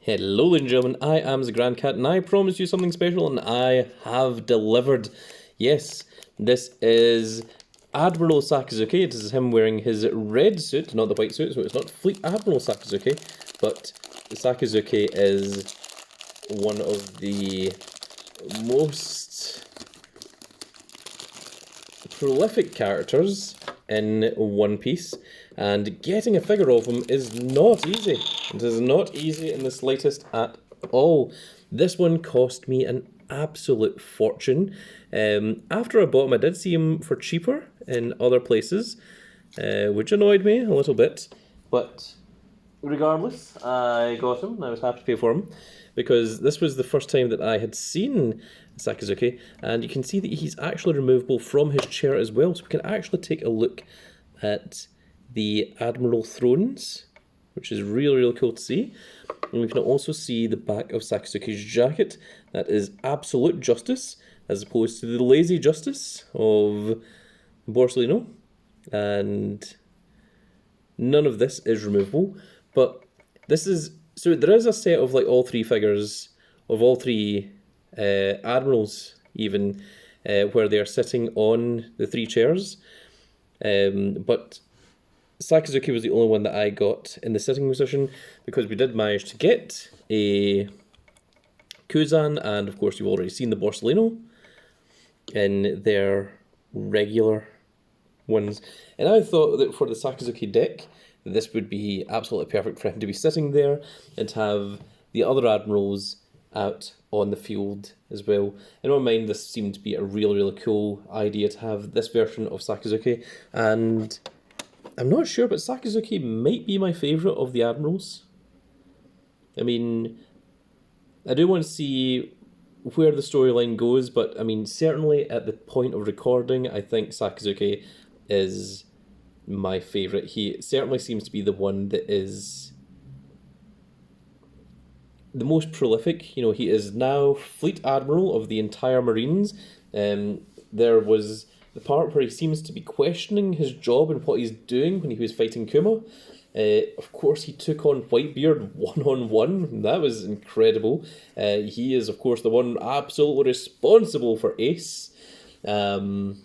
Hello ladies and gentlemen, I am the Grand Cat and I promised you something special and I have delivered. Yes, this is Admiral Sakazuki. This is him wearing his red suit, not the white suit, so it's not Fleet Admiral Sakazuki, but Sakazuki is one of the most prolific characters in One Piece, and getting a figure of him is not easy. It is not easy in the slightest at all. This one cost me an absolute fortune. After I bought him, I did see him for cheaper in other places, which annoyed me a little bit, but regardless, I got him and I was happy to pay for him because this was the first time that I had seen Sakazuki, and you can see that he's actually removable from his chair as well, so we can actually take a look at the Admiral Thrones, which is really, really cool to see. And we can also see the back of Sakazuki's jacket. That is absolute justice, as opposed to the lazy justice of Borsalino. And none of this is removable. But this is... So there is a set of like all three figures, of all three admirals even, where they are sitting on the three chairs. But Sakazuki was the only one that I got in the sitting position, because we did manage to get a Kuzan, and of course you've already seen the Borsalino in their regular ones. And I thought that for the Sakazuki deck, this would be absolutely perfect for him to be sitting there and to have the other admirals out on the field as well. In my mind, this seemed to be a really, really cool idea to have this version of Sakazuki, and I'm not sure, but Sakazuki might be my favourite of the admirals. I mean, I do want to see where the storyline goes, but I mean, certainly at the point of recording, I think Sakazuki is my favourite. He certainly seems to be the one that is the most prolific. You know, he is now Fleet Admiral of the entire Marines. There was the part where he seems to be questioning his job and what he's doing when he was fighting Kuma. Of course, he took on Whitebeard one-on-one. That was incredible. He is, of course, the one absolutely responsible for Ace. And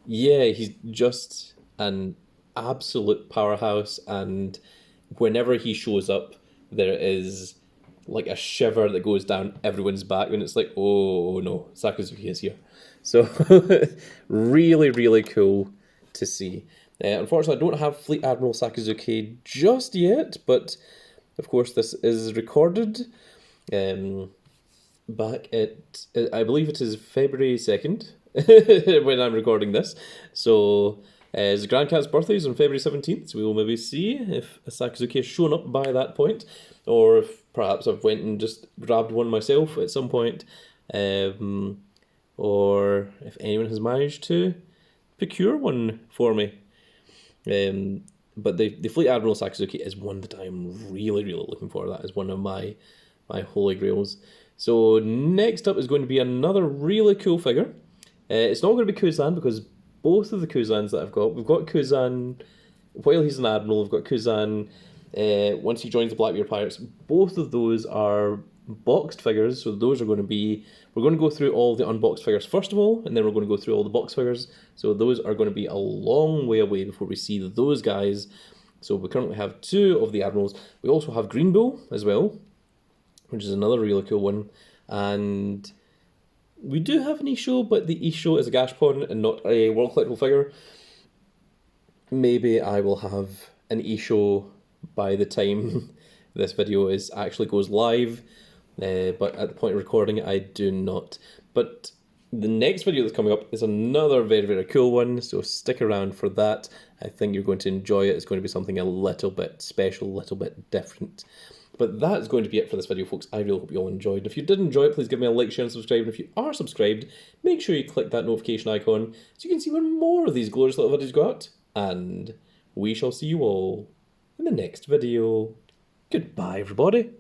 yeah, he's just an absolute powerhouse, and whenever he shows up, there is like a shiver that goes down everyone's back, and it's like, oh no, Sakazuki is here. So really, really cool to see. Unfortunately, I don't have Fleet Admiral Sakazuki just yet, but of course this is recorded back at, I believe it is February 2nd when I'm recording this. So the Grand Cat's birthday is on February 17th, so we will maybe see if Sakazuki has shown up by that point, or if perhaps I've went and just grabbed one myself at some point, or if anyone has managed to procure one for me. But the Fleet Admiral Sakazuki is one that I'm really, really looking for. That is one of my holy grails. So next up is going to be another really cool figure. It's not going to be Kuzan, because both of the Kuzans that I've got, we've got Kuzan while he's an admiral, we've got Kuzan once he joins the Blackbeard Pirates. Both of those are boxed figures, so those are going to be, we're going to go through all the unboxed figures first of all, and then we're going to go through all the box figures. So those are going to be a long way away before we see those guys. So we currently have two of the admirals. We also have Green Bull as well, which is another really cool one. And we do have an Isho, but the Isho is a Gashpon and not a World Collectible figure. Maybe I will have an Isho by the time this video actually goes live, but at the point of recording I do not. But the next video that's coming up is another very, very cool one, so stick around for that. I think you're going to enjoy it. It's going to be something a little bit special, a little bit different. But that is going to be it for this video, folks. I really hope you all enjoyed. And if you did enjoy it, please give me a like, share, and subscribe. And if you are subscribed, make sure you click that notification icon so you can see when more of these glorious little videos go out. And we shall see you all in the next video. Goodbye, everybody.